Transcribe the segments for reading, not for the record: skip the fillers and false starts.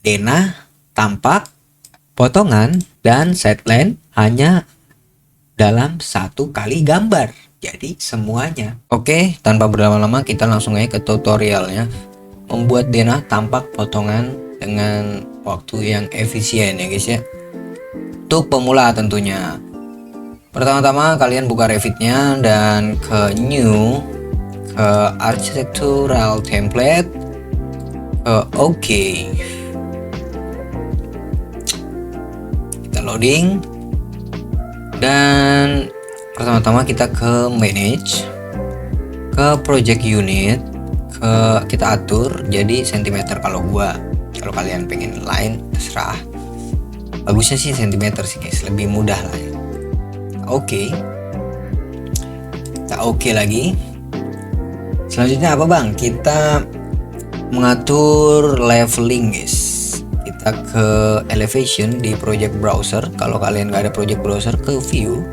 denah, tampak, potongan, dan sideline hanya dalam satu kali gambar. Jadi semuanya. Oke, tanpa berlama-lama kita langsung aja ke tutorialnya. Membuat denah, tampak, potongan dengan waktu yang efisien ya guys ya. Untuk pemula tentunya. Pertama-tama kalian buka Revit-nya dan ke New, ke Architectural Template, ke OK. Kita loading. Dan pertama-tama kita ke Manage, ke Project Unit, kita atur jadi cm kalau kalian pengen lain terserah. Bagusnya sih cm sih guys, lebih mudah lah ya. Oke. Kita oke lagi. Selanjutnya apa bang? Kita mengatur leveling guys. Kita ke elevation di project browser. Kalau kalian nggak ada project browser, ke view,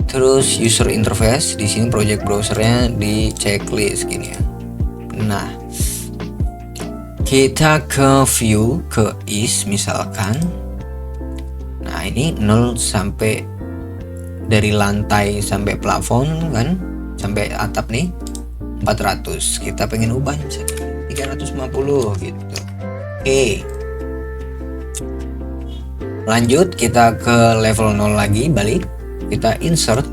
terus user interface. Di sini project browsernya di checklist gini ya. Nah, kita ke view, ke is misalkan. Nah ini 0 sampai dari lantai sampai plafon kan, sampai atap nih 400. Kita pengen ubah misalkan 350 gitu. Oke. Lanjut kita ke level 0 lagi, balik. Kita insert.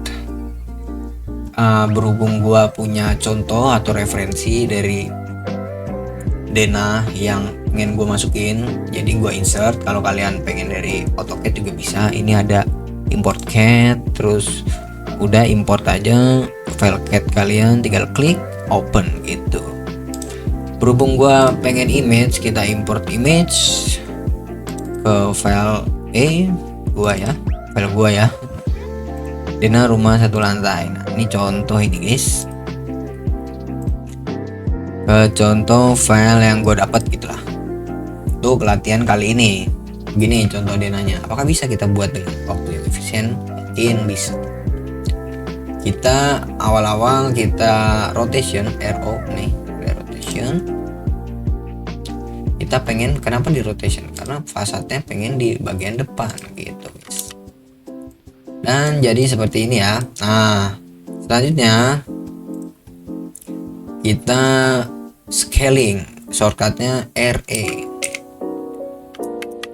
Berhubung gua punya contoh atau referensi dari denah yang pengen gua masukin, jadi gua insert. Kalau kalian pengen dari AutoCAD juga bisa. Ini ada import CAD, terus udah import aja file CAD kalian, tinggal klik open gitu. Berhubung gua pengen image, kita import image ke file file gua ya, denah rumah satu lantai. Nah ini contoh ini guys, contoh file yang gue dapat gitulah untuk latihan kali ini. Begini contoh denahnya. Apakah bisa kita buat dengan waktu yang efisien? Mungkin bisa. Kita awal-awal kita rotation, RO nih, rotation. Kita pengen, kenapa di rotation? Karena fasadnya pengen di bagian depan gitu guys. Dan jadi seperti ini ya. Nah selanjutnya kita scaling, shortcutnya RE.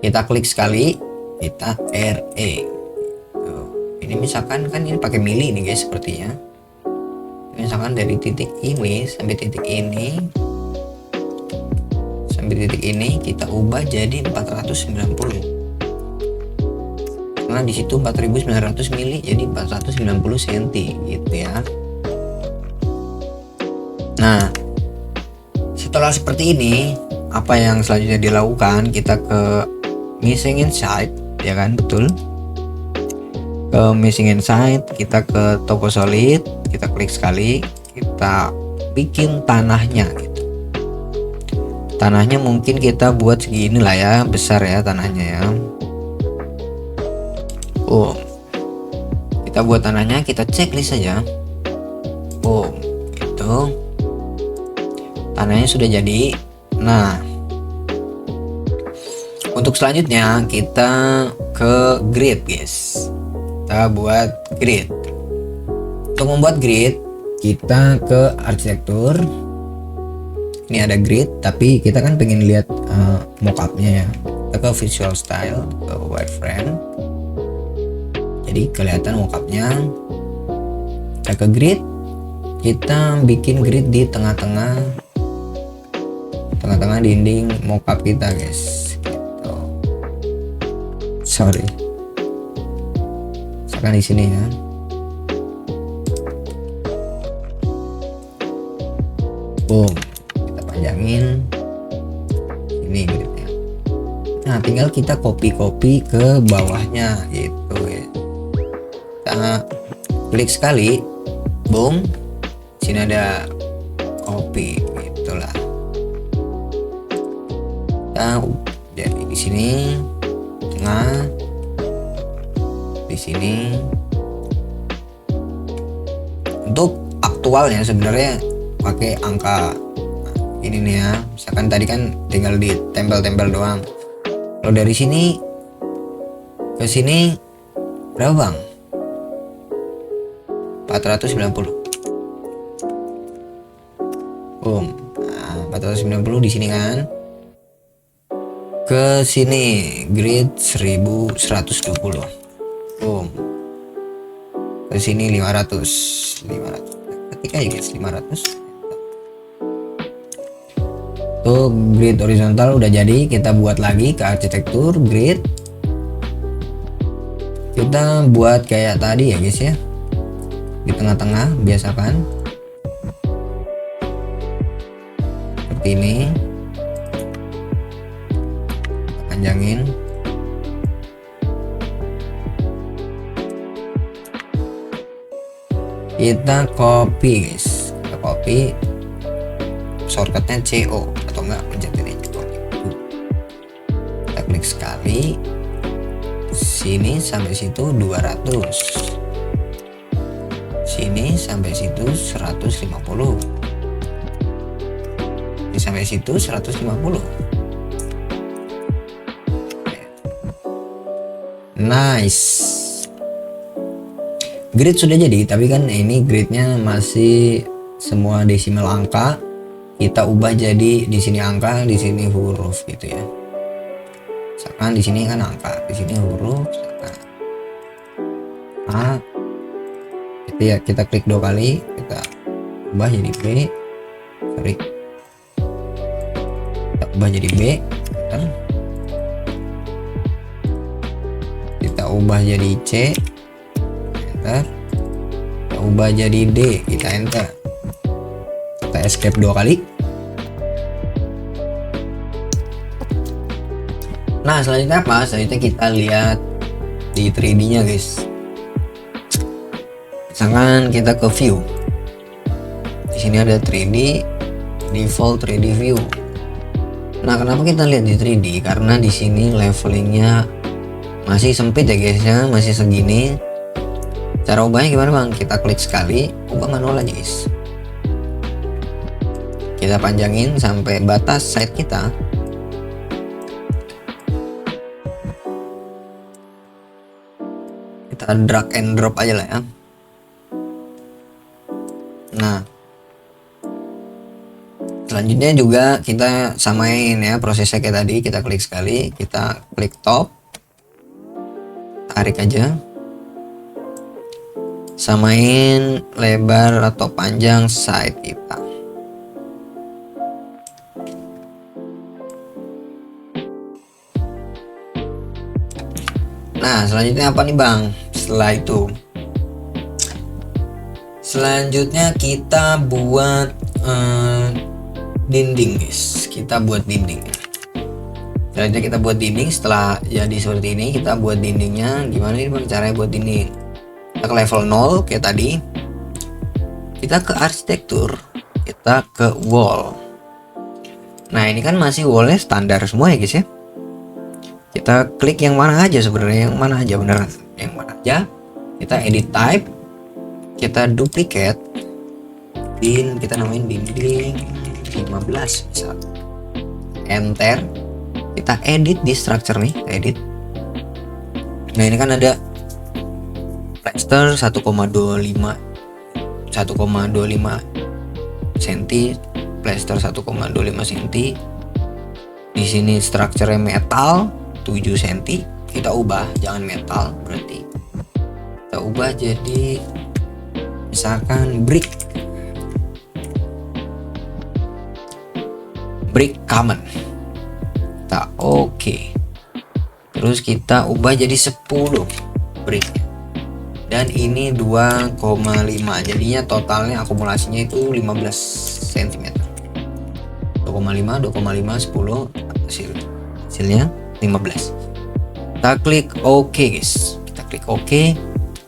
Kita klik sekali, kita RE. Ini misalkan kan ini pakai mili nih guys sepertinya. Misalkan dari titik ini sampai titik ini kita ubah jadi 490. Karena di situ 4900 mili jadi 490 cm gitu ya. Nah, setelah seperti ini, apa yang selanjutnya dilakukan? Kita ke missing inside, ya kan, betul. Ke missing inside, kita ke toko solid, kita klik sekali, kita bikin tanahnya gitu. Tanahnya mungkin kita buat segini lah ya, besar ya tanahnya ya. Kita buat tanahnya, kita checklist saja. Gitu. Tanahnya sudah jadi. Nah, untuk selanjutnya kita ke grid guys. Kita buat grid. Untuk membuat grid, kita ke arsitektur. Ini ada grid, tapi kita kan pengen lihat mockupnya ya. Kita ke visual style, ke wireframe. Jadi kelihatan mockupnya. Kita ke grid. Kita bikin grid di tengah-tengah dinding mockup kita guys gitu. Sorry, misalkan di sini ya. Kita panjangin ini gridnya. Nah tinggal kita copy ke bawahnya gitu ya. Kita klik sekali, boom, sini ada copy gitulah. Jadi di sini tengah, di sini. Untuk aktualnya sebenarnya pakai angka ini nih ya, misalkan tadi kan tinggal ditempel-tempel doang. Kalau dari sini ke sini berapa bang? 490. Boom. Nah, 490 di sini kan. Ke sini grid 1120. Boom. Ke sini 500. Ketika ya guys 500. Tuh grid horizontal udah jadi, kita buat lagi ke arsitektur grid. Kita buat kayak tadi ya guys ya. Di tengah-tengah biasakan. Seperti ini. Panjangin. Kita copy guys. Kita copy shortcutnya CO atau enggak pencet ini copy. Kita klik sekali. Sini sampai situ 200. Sini sampai situ 150. Ini sampai situ 150. Nice. Grid sudah jadi, tapi kan ini gridnya masih semua desimal angka. Kita ubah jadi di sini angka, di sini huruf gitu ya. Misalkan di sini kan angka, di sini huruf. Misalkan A. Kita klik 2 kali, kita ubah jadi B. Sorry. Kita ubah jadi B. Kita ubah jadi C. Enter. Kita ubah jadi D, kita enter. Kita escape 2 kali. Nah, selanjutnya apa? Selanjutnya kita lihat di 3D nya guys. Misalkan kita ke view. Di sini ada 3D, default 3D view. Nah, kenapa kita lihat di 3D? Karena di sini levelingnya masih sempit ya guys ya, masih segini. Cara ubahnya gimana bang? Kita klik sekali, ubah manual aja guys. Kita panjangin sampai batas side kita. Kita drag and drop aja lah ya. Nah, selanjutnya juga kita samain ya prosesnya kayak tadi. Kita klik sekali, kita klik top, tarik aja, samain lebar atau panjang side kita. Nah, selanjutnya apa nih bang? Setelah itu selanjutnya kita buat dinding guys. Kita buat dinding. Selanjutnya kita buat dinding. Setelah jadi seperti ini, kita buat dindingnya. Gimana nih bang caranya buat dinding? Kita ke level 0 kayak tadi. Kita ke arsitektur. Kita ke wall. Nah, ini kan masih wallnya standar semua ya guys ya. Kita klik yang mana aja sebenarnya, yang mana aja beneran, yang mana aja. Kita edit type. Kita duplicate, kita namain dinding 15 misal. Enter. Kita edit di structure nih, edit. Nah, ini kan ada plaster 1,25 cm, plaster 1,25 cm. Di sini structure metal 7 cm. Kita ubah, jangan metal berarti. Kita ubah jadi misalkan brick common. Kita oke. Terus kita ubah jadi 10 brick. Dan ini 2,5. Jadinya totalnya akumulasinya itu 15 cm. 2,5, 10 hasilnya 15. Kita klik OK guys. Kita klik OK.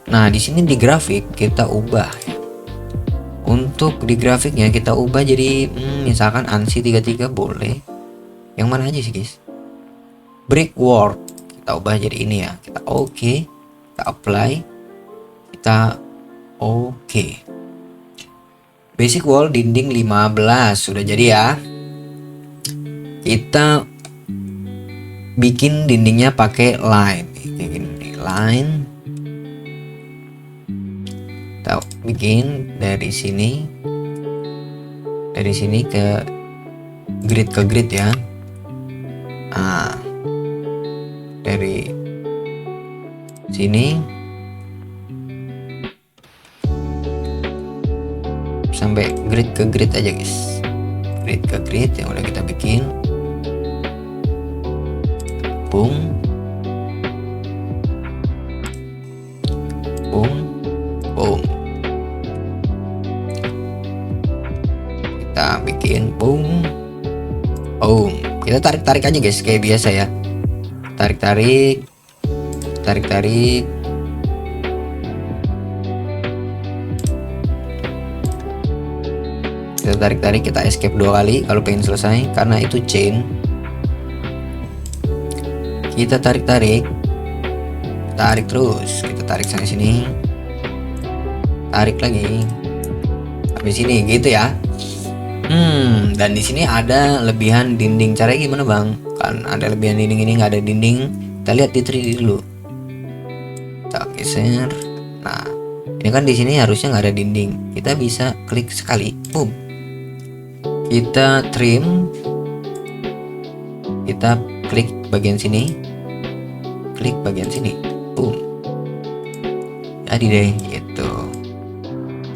Nah, di sini di grafik kita ubah ya. Untuk di grafiknya kita ubah jadi misalkan ANSI 33 boleh. Yang mana aja sih guys? Brickwork kita ubah jadi ini ya. Kita OK. Kita apply. Kita OK. Basic wall dinding 15 sudah jadi ya. kita bikin dindingnya pakai line kayak gini, line. Kita bikin dari sini ke grid ya. Nah, dari sini sampai grid ke grid aja guys, grid ke grid yang udah kita bikin. Boom, boom, boom. Kita bikin boom, boom. Kita tarik aja guys kayak biasa ya. Tarik. Kita tarik, kita escape 2 kali kalau pengen selesai karena itu chain. Kita tarik terus, kita tarik sana sini, tarik lagi habis sini gitu ya. Dan di sini ada lebihan dinding. Caranya gimana bang? Kan ada lebihan dinding, ini nggak ada dinding. Kita lihat di 3D dulu. Kita geser. Nah, ini kan di sini harusnya nggak ada dinding. Kita bisa klik sekali, boom. Kita trim. Kita klik bagian sini, klik bagian sini, boom. Jadi deh, gitu.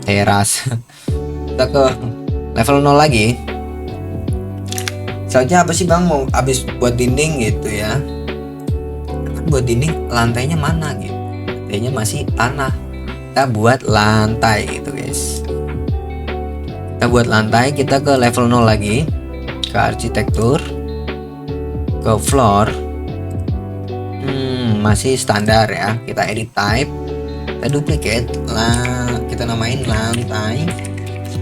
Teras. Kita ke level 0 lagi. Soalnya apa sih bang, mau habis buat dinding gitu ya? Kan buat dinding lantainya mana gitu? Lantainya masih tanah. Kita buat lantai gitu guys. Kita buat lantai, kita ke level 0 lagi, ke arsitektur, ke floor. Masih standar ya. Kita edit type, kita duplicate lah, kita namain lantai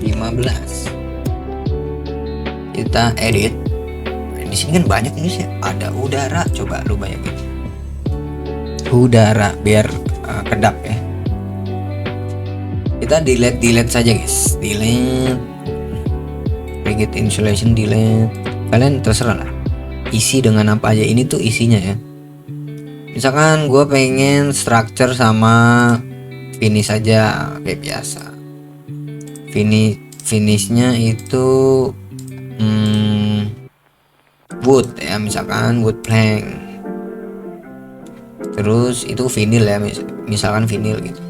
15. Kita edit. Di sini kan banyak ini sih, ada udara, coba lu bayangin udara biar kedap ya. Kita delete saja guys, delete, rigid insulation, delete. Kalian terserah lah isi dengan apa aja. Ini tuh isinya ya. Misalkan gue pengen structure sama finish aja kayak biasa. Finishnya itu wood ya, misalkan wood plank. Terus itu vinyl ya, misalkan vinyl gitu.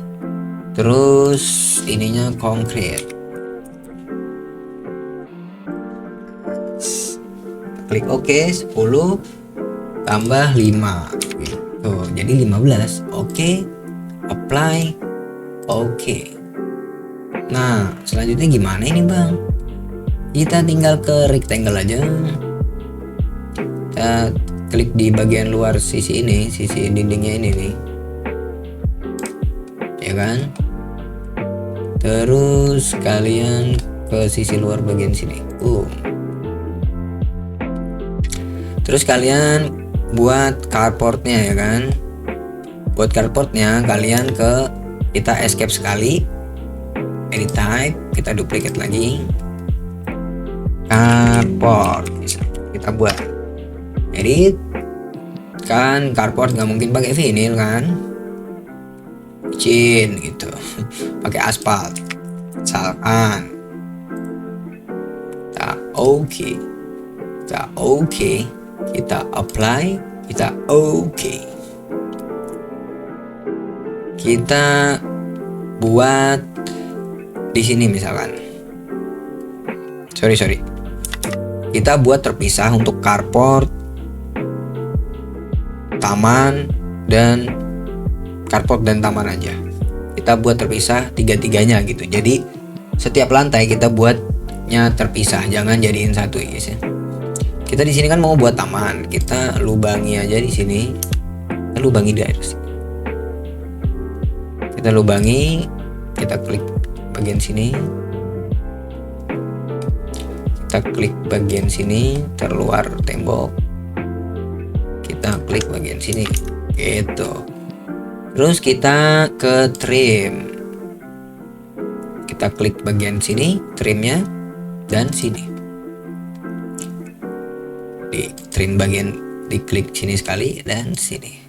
Terus ininya konkret. Klik OK, 10 tambah 5 gitu. Jadi 15. Oke. Apply. Oke. Nah, selanjutnya gimana ini bang? Kita tinggal ke rectangle aja. Kita klik di bagian luar sisi ini, sisi dindingnya ini nih, ya kan? Terus kalian ke sisi luar bagian sini. Terus kalian buat carportnya ya kan? Buat carportnya kalian kita escape sekali, edit type, kita duplicate lagi, carport, kita buat edit. Kan carport nggak mungkin pakai vinyl kan, cin gitu. Pakai aspal misalkan. Kita oke, kita apply, kita oke. Kita buat di sini misalkan, sorry, kita buat terpisah untuk carport, taman, dan carport dan taman aja. Kita buat terpisah tiga-tiganya gitu. Jadi setiap lantai kita buatnya terpisah, jangan jadiin satu ya guys ya. Kita di sini kan mau buat taman, kita lubangi aja di sini. Kita lubangi dari sini. Kita lubangi, kita klik bagian sini. Kita klik bagian sini, terluar tembok. Kita klik bagian sini gitu. Terus kita ke trim, kita klik bagian sini trimnya dan sini. di trim bagian, diklik sini sekali dan sini.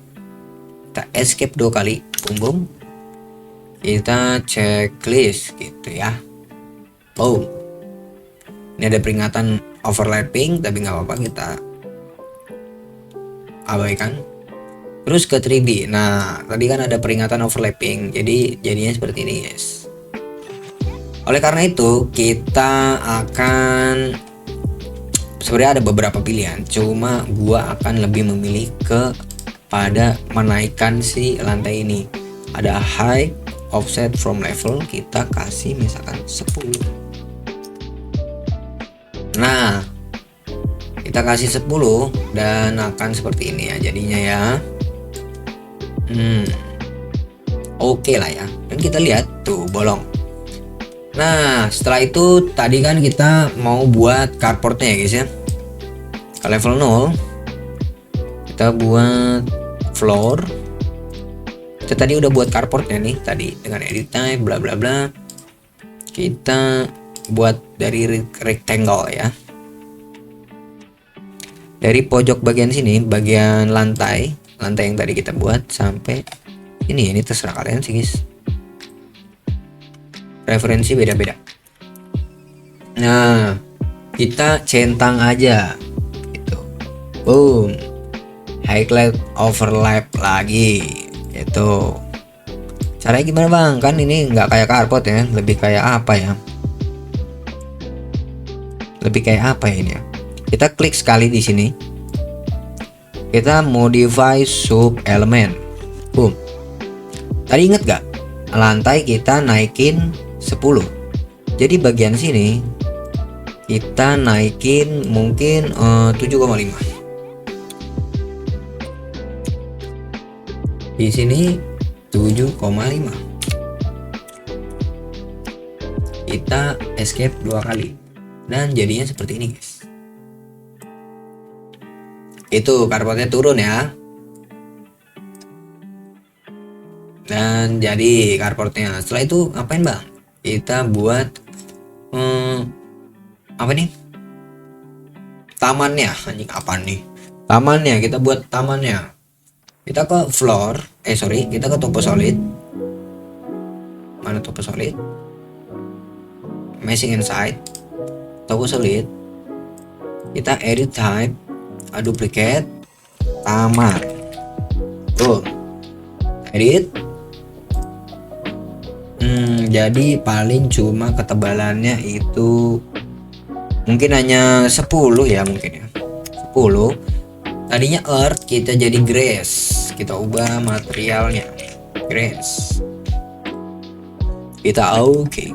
Kita escape 2 kali, boom. Kita checklist gitu ya. Boom. Ini ada peringatan overlapping, tapi nggak apa-apa, kita abaikan. Terus ke 3D. Nah, tadi kan ada peringatan overlapping, jadi jadinya seperti ini guys. Oleh karena itu kita akan, sebenarnya ada beberapa pilihan, cuma gua akan lebih memilih pada menaikkan si lantai ini. Ada high offset from level, kita kasih misalkan 10. Nah, kita kasih 10 dan akan seperti ini ya jadinya ya. Oke lah ya. Dan kita lihat tuh bolong. Nah, setelah itu tadi kan kita mau buat carportnya ya guys ya. Ke level 0 kita buat floor. Kita tadi udah buat carportnya nih tadi dengan edit type bla bla bla. Kita buat dari rectangle ya. Dari pojok bagian sini, bagian lantai yang tadi kita buat sampai ini terserah kalian sih guys. Referensi beda-beda. Nah, kita centang aja gitu. Boom. Highlight overlap lagi itu. Caranya gimana bang? Kan ini nggak kayak carport ya, lebih kayak apa ya? Lebih kayak apa ya ini ya? Kita klik sekali di sini. Kita modify sub element. Boom. Tadi inget gak? Lantai kita naikin 10. Jadi bagian sini kita naikin mungkin 7,5. Di sini 7,5. Kita escape 2 kali dan jadinya seperti ini guys. Itu carportnya turun ya. Dan jadi carportnya. Setelah itu ngapain bang? Kita buat apa nih? Tamannya. Anjing apa nih? Tamannya, kita buat tamannya. Kita ke floor, kita ke topo solid. Mana topo solid? Meshing inside. Topo solid. Kita edit type, duplicate, taman. Tuh. Edit. Jadi paling cuma ketebalannya itu mungkin hanya 10 ya, mungkin ya 10. Tadinya earth, kita jadi grass. Kita ubah materialnya grass. Kita oke,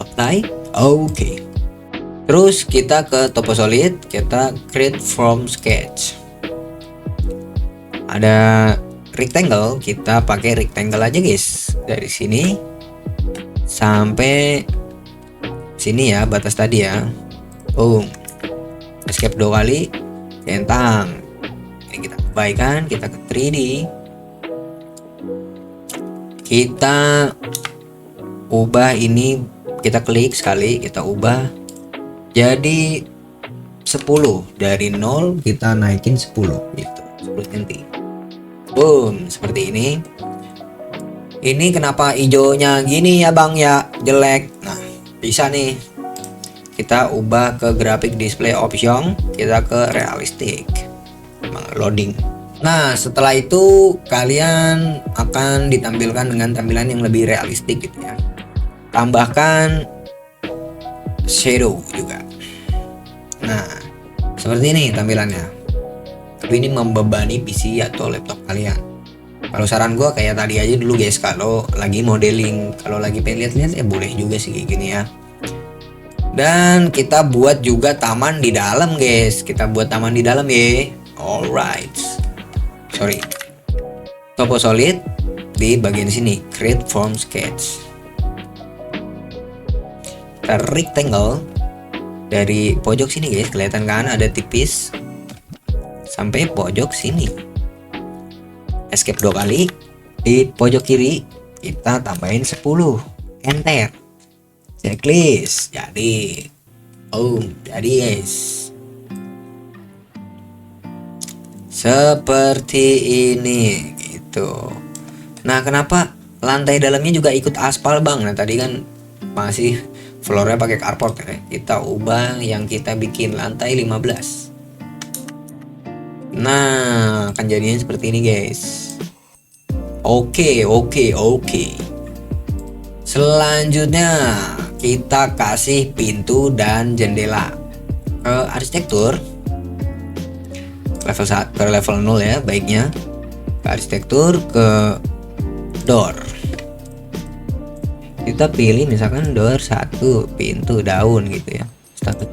apply, oke. Terus kita ke topo solid, kita create from sketch. Ada rectangle, kita pakai rectangle aja guys. Dari sini sampai sini ya, batas tadi ya. Escape 2 kali, centang. Ini kita abaikan, kita ke 3D. Kita ubah ini, kita klik sekali, kita ubah jadi 10. Dari 0 kita naikin 10 gitu, 10 cm. Boom, seperti ini. Ini kenapa hijaunya gini ya bang ya, jelek. Nah, bisa nih kita ubah ke graphic display option, kita ke realistic loading. Nah, setelah itu kalian akan ditampilkan dengan tampilan yang lebih realistik gitu ya. Tambahkan shadow juga. Nah, seperti ini tampilannya. Tapi ini membebani PC atau laptop kalian. Kalau saran gue kayak tadi aja dulu guys, kalau lagi modeling, kalau lagi pengen lihat-lihat ya boleh juga sih kayak gini ya. Dan kita buat juga taman di dalam guys. Kita buat taman di dalam ya. Alright. Sorry. Topo solid di bagian sini, create from sketch. Kita rectangle dari pojok sini guys, kelihatan kan ada tipis sampai pojok sini. Escape 2 kali. Di pojok kiri kita tambahin 10. Enter. Checklist jadi. Jadi guys, seperti ini gitu. Nah, kenapa lantai dalamnya juga ikut aspal bang? Nah, tadi kan masih floornya pakai carport ya. Kita ubah yang kita bikin lantai 15. Nah, akan jadinya seperti ini guys. Oke. Selanjutnya kita kasih pintu dan jendela. Ke arsitektur level 1 ke level 0 ya baiknya. Ke arsitektur, ke door. Kita pilih misalkan door 1, pintu daun gitu ya. Satu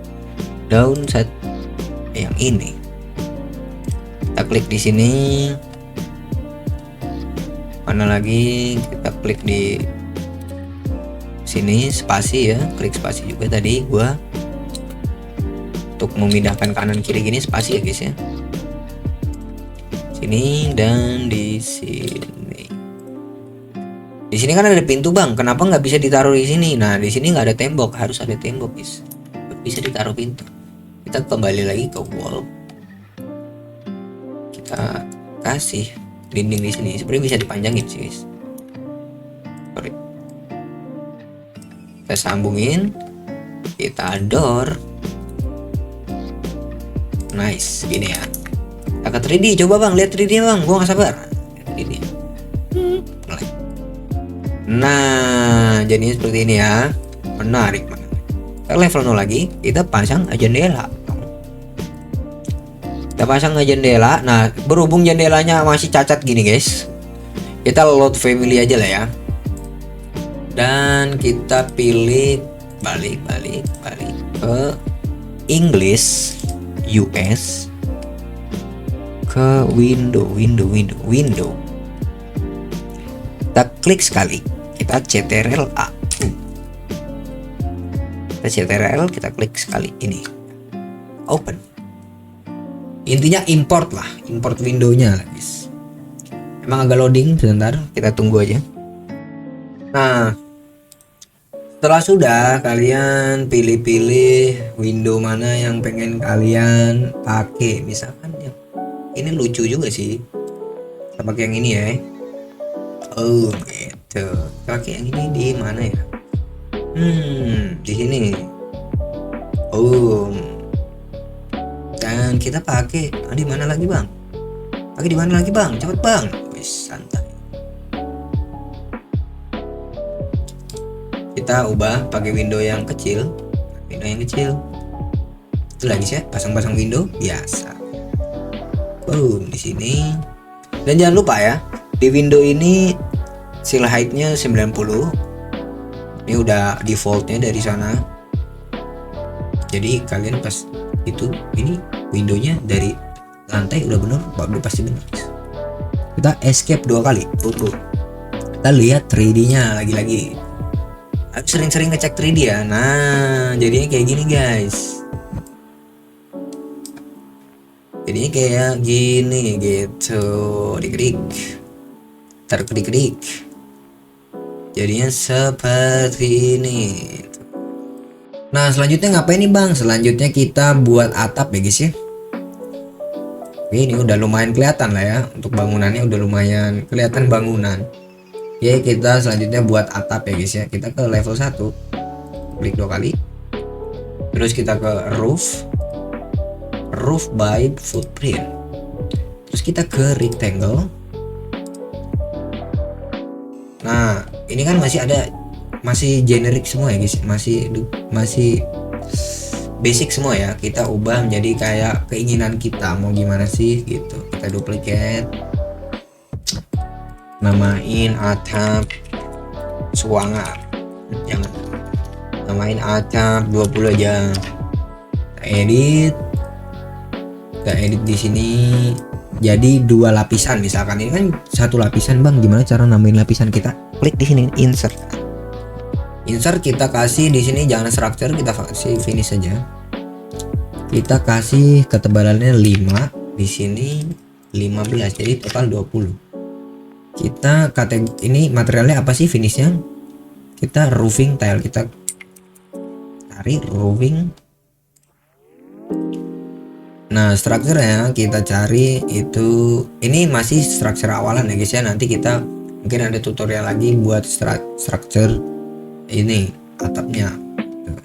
daun set yang ini. Kita klik di sini. Mana lagi? Kita klik di sini spasi ya, klik spasi juga tadi gua untuk memindahkan kanan kiri gini spasi ya guys ya. Sini dan di sini. Di sini kan ada pintu bang, kenapa nggak bisa ditaruh di sini? Nah di sini nggak ada tembok, harus ada tembok guys. Bisa ditaruh pintu. Kita kembali lagi ke wall. Kita kasih dinding di sini. Sebenarnya bisa dipanjangin sih guys. Sorry. Kita sambungin, kita door. Nice, gini ya. Kita ke 3D, coba bang, lihat 3D bang, gua nggak sabar. 3D. Nah, jadinya seperti ini ya. Menarik banget. Kita level 0 lagi, kita pasang jendela. Kita pasang jendela. Nah, berhubung jendelanya masih cacat gini guys, kita load family aja lah ya. Dan kita pilih balik ke English US, ke window. Kita klik sekali, kita CTRL A. Kita CTRL, kita klik sekali ini, open. Intinya import lah, import windownya guys. Emang agak loading sebentar, kita tunggu aja. Nah, setelah sudah, kalian pilih-pilih window mana yang pengen kalian pakai. Misalkan yang ini lucu juga sih, kita pakai yang ini ya. Oh gitu, pakai yang ini di mana ya? Di sini. Dan kita pakai di mana lagi bang? Pakai di mana lagi bang? Cepet bang. Wis santai. Kita ubah pakai window yang kecil. Itu lagi sih, pasang-pasang window biasa. Boom di sini. Dan jangan lupa ya, di window ini seal height-nya 90. Ini udah defaultnya dari sana. Jadi kalian pas itu ini windownya dari lantai udah pasti benar. Kita escape 2 kali. Kita lihat 3D-nya lagi-lagi. Aku sering-sering ngecek 3D ya. Nah, jadinya kayak gini guys. Jadinya kayak gini gitu. Diklik. Terklik. Jadinya seperti ini. Nah, selanjutnya ngapain nih bang? Selanjutnya kita buat atap ya guys ya. Oke, ini udah lumayan kelihatan lah ya. Untuk bangunannya udah lumayan kelihatan bangunan. Oke, kita selanjutnya buat atap ya guys ya. Kita ke level 1. Klik 2 kali. Terus kita ke roof by footprint. Terus kita ke rectangle. Nah, ini kan masih generic semua ya guys. Masih basic semua ya. Kita ubah menjadi kayak keinginan kita mau gimana sih gitu. Kita duplicate. Namain atap Suangar. Jangan. Namain atap 20 aja. Kita edit di sini jadi 2 lapisan. Misalkan ini kan 1 lapisan bang, gimana cara namain lapisan? Kita klik di sini insert, kita kasih di sini jangan structure, kita kasih finish saja. Kita kasih ketebalannya 5, di sini 15, jadi total 20. Kita ini materialnya apa sih finishnya? Kita roofing tile, kita cari roofing. Nah, strukturnya kita cari itu, ini masih struktur awalan ya guys ya. Nanti kita mungkin ada tutorial lagi buat struktur ini atapnya. Tuh.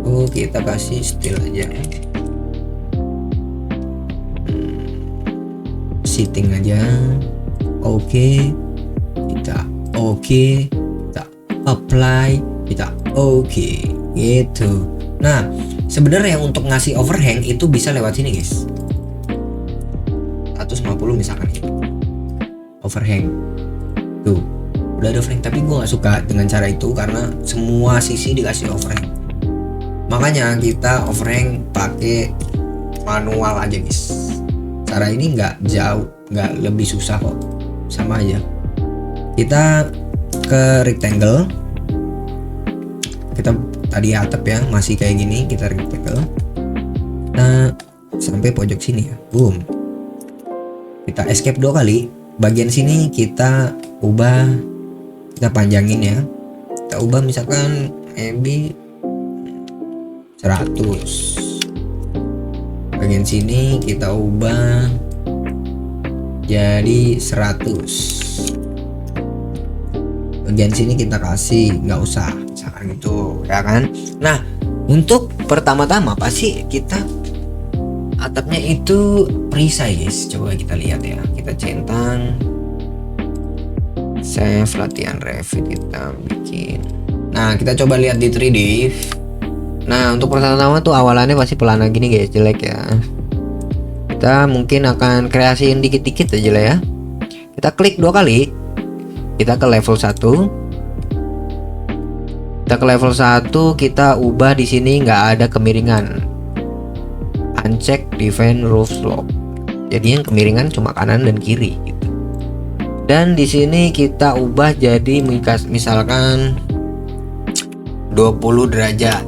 Oh, kita kasih steel aja. Setting aja. Oke. Kita oke. Kita apply. Kita oke. Gitu. Nah, sebenarnya untuk ngasih overhang itu bisa lewat sini guys. 150 misalkan itu overhang tuh udah ada overhang, tapi gue nggak suka dengan cara itu karena semua sisi dikasih overhang. Makanya kita overhang pakai manual aja guys. Cara ini nggak jauh, nggak lebih susah kok, sama aja. Kita ke rectangle, kita tadi atap ya masih kayak gini, kita rectangle. Nah, sampai pojok sini ya, boom. Kita escape 2 kali. Bagian sini kita ubah, kita panjangin ya. Kita ubah misalkan maybe 100. Bagian sini kita ubah jadi 100. Bagian sini kita kasih nggak usah, misalkan gitu ya kan. Nah, untuk pertama-tama pasti kita atapnya itu perisai guys. Coba kita lihat ya, kita centang, save latihan Revit, kita bikin. Nah, kita coba lihat di 3D. Nah, untuk pertama-tama tuh awalannya pasti pelan gini guys, jelek ya. Kita mungkin akan kreasiin dikit-dikit aja lah ya. Kita klik 2 kali, kita ke level 1. Kita ke level 1, kita ubah di sini nggak ada kemiringan. Uncheck define roof slope. Jadi yang kemiringan cuma kanan dan kiri gitu. Dan di sini kita ubah jadi misalkan 20 derajat.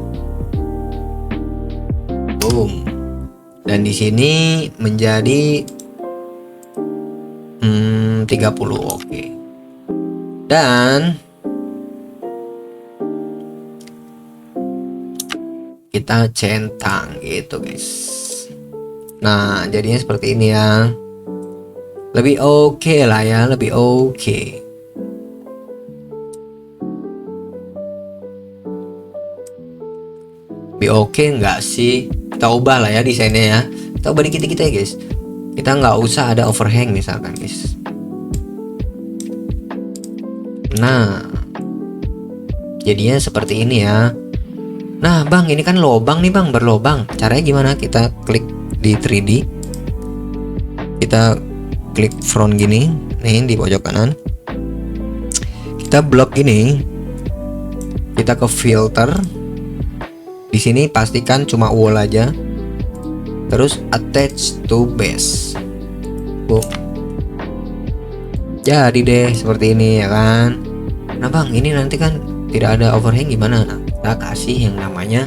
Boom. Dan di sini menjadi 30. Oke. Dan kita centang gitu guys. Nah, jadinya seperti ini ya. Lebih oke lah ya, lebih oke. Lebih oke nggak sih? Kita ubah lah ya desainnya ya. Kita ubah dikit-dikit ya guys. Kita nggak usah ada overhang misalkan guys. Nah, jadinya seperti ini ya. Nah bang, ini kan lobang nih bang, berlobang. Caranya gimana? Kita klik di 3D, kita klik front gini, nih di pojok kanan. Kita blok ini, kita ke filter. Di sini pastikan cuma wall aja. Terus attach to base. Boom. Jadi deh seperti ini ya kan. Nah bang, ini nanti kan tidak ada overhang gimana? Nah, kita kasih yang namanya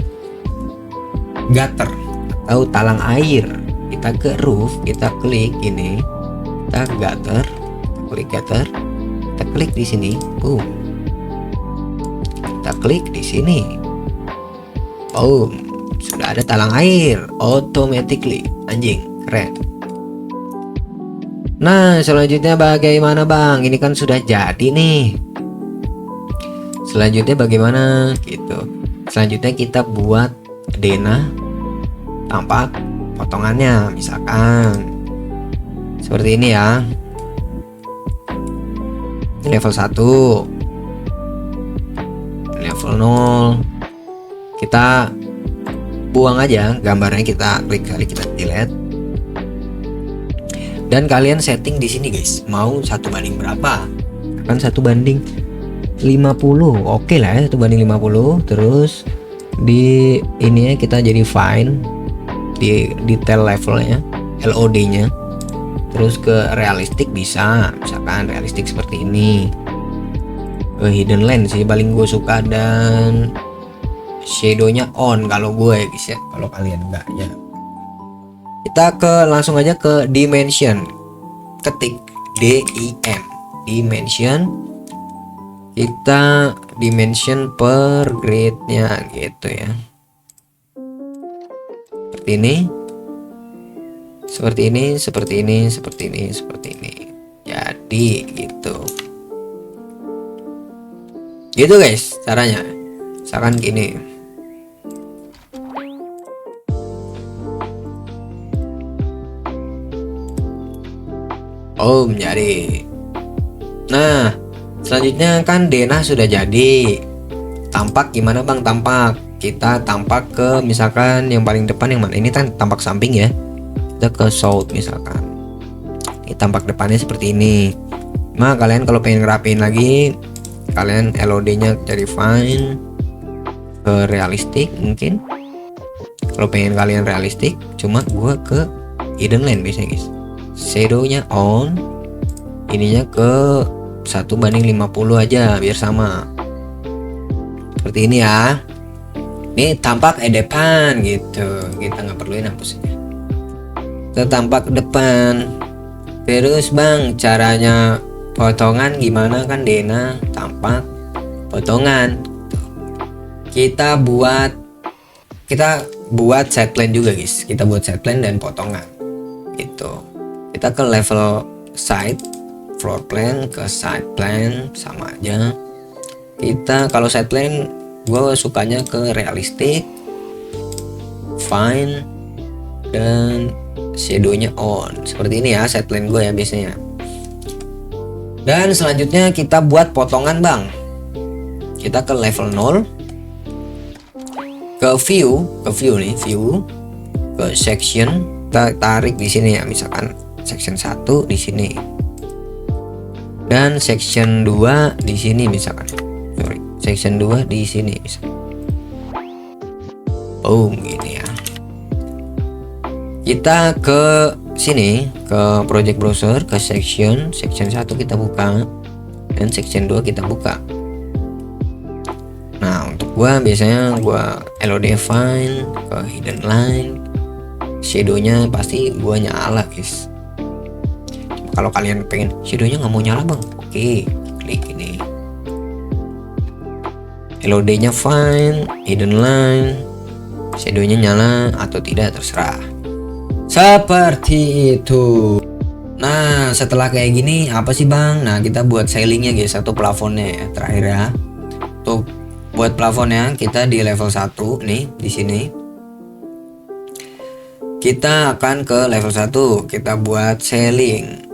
gutter atau talang air. Kita ke roof, kita klik ini, kita gutter, klik gutter, kita klik di sini, boom. Kita klik di sini, boom. Sudah ada talang air automatically. Anjing, keren. Nah, selanjutnya bagaimana bang? Ini kan sudah jadi nih. Selanjutnya bagaimana gitu. Selanjutnya kita buat denah tampak potongannya, misalkan seperti ini ya. Level 1, level 0. Kita buang aja gambarnya, kita klik kali, kita delete. Dan kalian setting di sini guys, mau 1 banding berapa? Kan 1 banding 50. Oke lah ya, 1 banding 50. Terus di ini ya kita jadi fine di detail levelnya, LOD nya. Terus ke realistik bisa, misalkan realistik seperti ini. Hidden line sih paling gue suka, dan shadownya on kalau gue ya guys ya, kalau kalian enggak ya. Kita langsung aja ke dimension, ketik DIM, dimension. Kita dimension per grid nya gitu ya, seperti seperti ini, seperti ini, seperti ini, seperti ini, seperti ini. Jadi gitu guys caranya. Misalkan gini, jadi. Nah, selanjutnya kan denah sudah jadi. Tampak gimana bang? Tampak kita tampak ke misalkan yang paling depan yang mana? Ini kan tampak samping ya. Kita ke south misalkan. Ini tampak depannya seperti ini. Nah, kalian kalau pengen ngerapiin lagi, kalian LOD-nya jadi fine ke realistik mungkin. Kalau pengen kalian realistik, cuma gua ke hidden line biasanya guys. Shadow-nya on, ininya ke 1:50 aja biar sama. Seperti ini ya. Ini tampak depan gitu. Kita nggak perluin hapusnya. Kita tampak depan. Terus bang, caranya potongan gimana? Kan denah tampak potongan. Kita buat sideline juga guys. Kita buat sideline dan potongan gitu. Kita ke level side, floor plan ke side plan sama aja. Kita kalau side plan gue sukanya ke realistik, fine, dan shadow-nya on. Seperti ini ya side plan gue ya biasanya. Dan selanjutnya kita buat potongan bang. Kita ke level 0, ke view nih, view, ke section, kita tarik di sini ya, misalkan section 1 di sini dan section 2 di sini misalkan. Section 2 di sini misalkan. Gini ya. Kita ke sini, ke project browser, ke section 1 kita buka dan section 2 kita buka. Nah, untuk gua biasanya gua LOD fine ke hidden line. Shadow-nya pasti gua nyala guys. Kalau kalian pengen shadow-nya nggak mau nyala bang, oke, klik ini. LOD-nya fine, hidden line, shadow-nya nyala atau tidak terserah. Seperti itu. Nah, setelah kayak gini apa sih bang? Nah, kita buat ceilingnya guys, atau plafonnya ya terakhir ya. Tuh, buat plafonnya kita di level 1 nih di sini. Kita akan ke level 1, kita buat ceiling.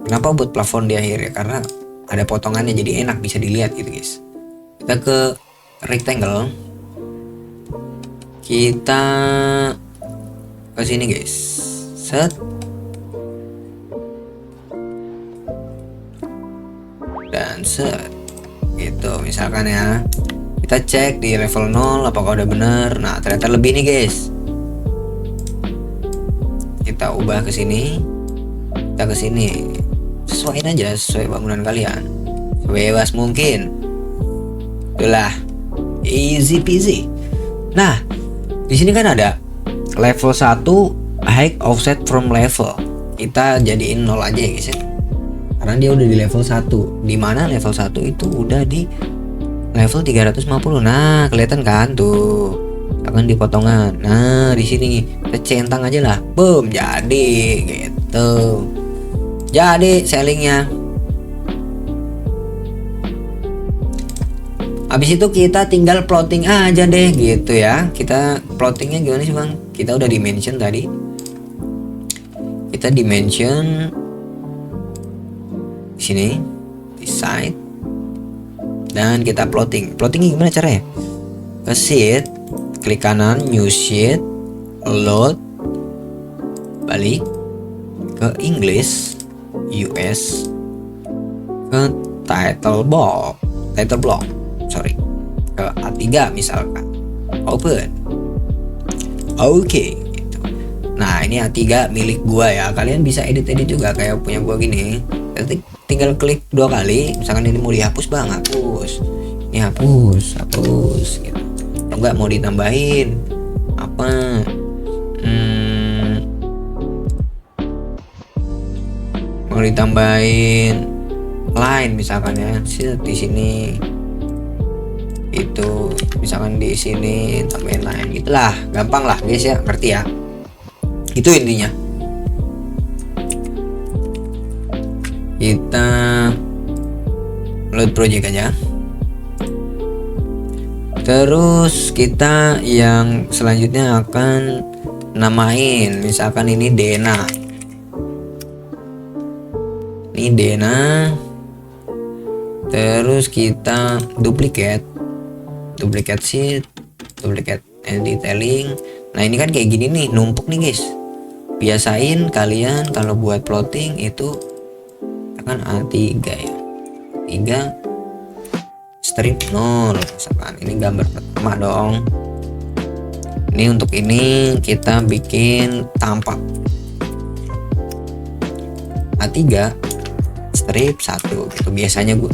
Kenapa buat plafon di akhir ya? Karena ada potongannya jadi enak bisa dilihat gitu guys. Kita ke rectangle. Kita ke sini guys. Set. Dan set. Gitu misalkan ya. Kita cek di level 0 apakah udah bener. Nah, ternyata lebih nih guys. Kita ubah ke sini. Kita ke sini. Sesuaiin aja sesuai bangunan kalian. Sebebas mungkin. Itulah easy peasy. Nah, di sini kan ada level 1 height offset from level. Kita jadiin 0 aja ya guys ya. Karena dia udah di level 1. Dimana level 1 itu udah di level 350. Nah, kelihatan kan tuh. Akan di potongan. Nah, di sini kita centang aja lah. Boom, jadi gitu. Jadi sellingnya. Habis itu kita tinggal plotting aja deh gitu ya. Kita plottingnya gimana sih bang? Kita udah dimension tadi. Kita dimension di sini di side dan kita plotting. Plottingnya gimana caranya? Ke sheet, klik kanan, new sheet, load, balik ke English, US, ke title block, sorry, ke A3 misalkan, open, oke, gitu. Nah ini A3 milik gua ya, kalian bisa edit juga kayak punya gua gini. Nanti tinggal klik 2 kali, misalkan ini mau dihapus bang, hapus, ini hapus, gitu. Atau enggak mau ditambahin apa? Mau ditambahin line misalkan ya, di sini itu misalkan di sini tambahin line gitulah, gampang lah guys ya, ngerti ya, itu intinya. Kita load project aja. Terus kita yang selanjutnya akan namain, misalkan ini Dena. Ini Dena. Terus kita duplicate sheet, duplicate and detailing. Nah ini kan kayak gini nih, numpuk nih guys. Biasain kalian kalau buat plotting itu kan A3 ya, 3 strip 0 misalkan. Ini gambar pertama dong. Ini untuk ini kita bikin tampak A3 strip 1 gitu biasanya gue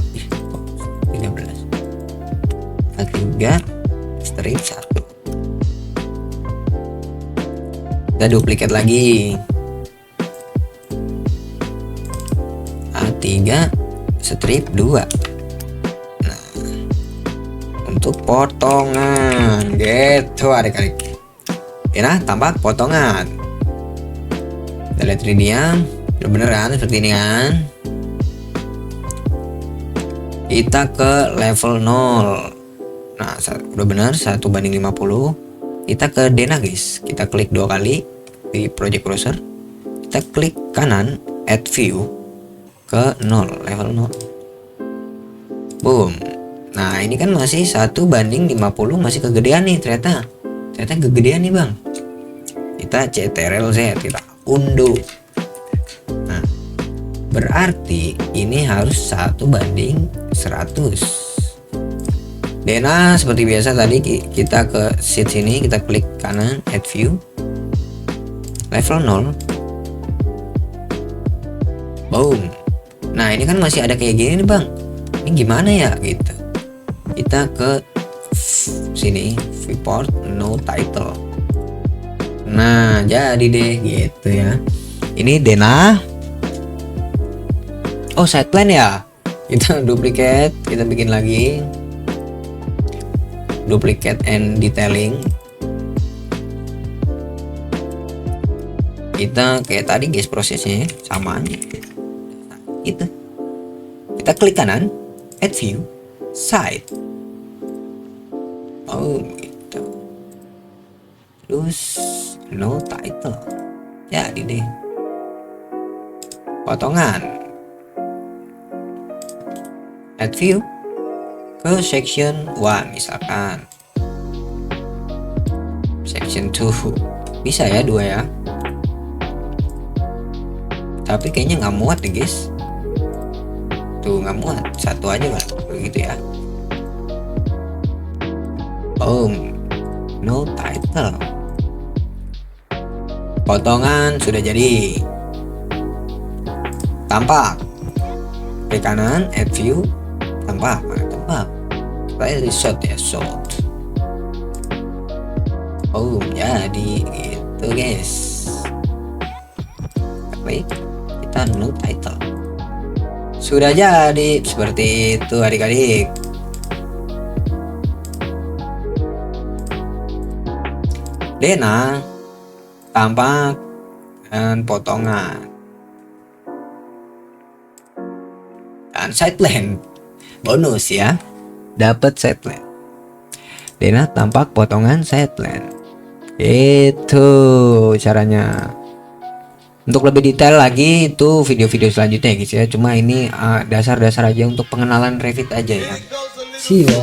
13 A3 strip 1. Kita duplicate lagi A3 strip 2. Nah untuk potongan gitu adik-adik ya, nah tampak potongan. Kita lihat ini bener kan seperti ini kan. Kita ke level 0. Nah udah bener 1:50. Kita ke Dena guys, kita klik 2 kali di project browser, kita klik kanan add view ke 0, level 0. Boom. Nah ini kan masih 1:50, masih kegedean nih, ternyata kegedean nih bang. Kita Ctrl Z, kita undo. Nah berarti ini harus 1:100. Dena seperti biasa tadi kita ke sheet sini, kita klik kanan add view level 0. Boom. Nah ini kan masih ada kayak gini nih bang, ini gimana ya gitu. Kita ke sini viewport no title. Nah jadi deh gitu ya. Ini Dena. Oh side plan ya, kita duplicate, kita bikin lagi duplicate and detailing. Kita kayak tadi guys, prosesnya sama aja gitu. Kita klik kanan add view side. Oh gitu. Terus no title. Jadi deh potongan. Add view ke section 1 misalkan. Section 2 bisa ya, 2 ya. Tapi kayaknya nggak muat deh guys. Tuh nggak muat, 1 aja kan begitu ya. Boom. No title. Potongan sudah jadi. Tampak. Klik kanan add view, tampak. Saya shot ya, shot. Oh jadi gitu guys. Klik, kita no title. Sudah jadi seperti itu adik-adik. Dena tampak dan potongan dan sideline bonus ya, dapat sideline. Dena tampak potongan sideline. Itu caranya. Untuk lebih detail lagi itu video-video selanjutnya guys ya. Cuma ini dasar-dasar aja untuk pengenalan Revit aja ya. See you.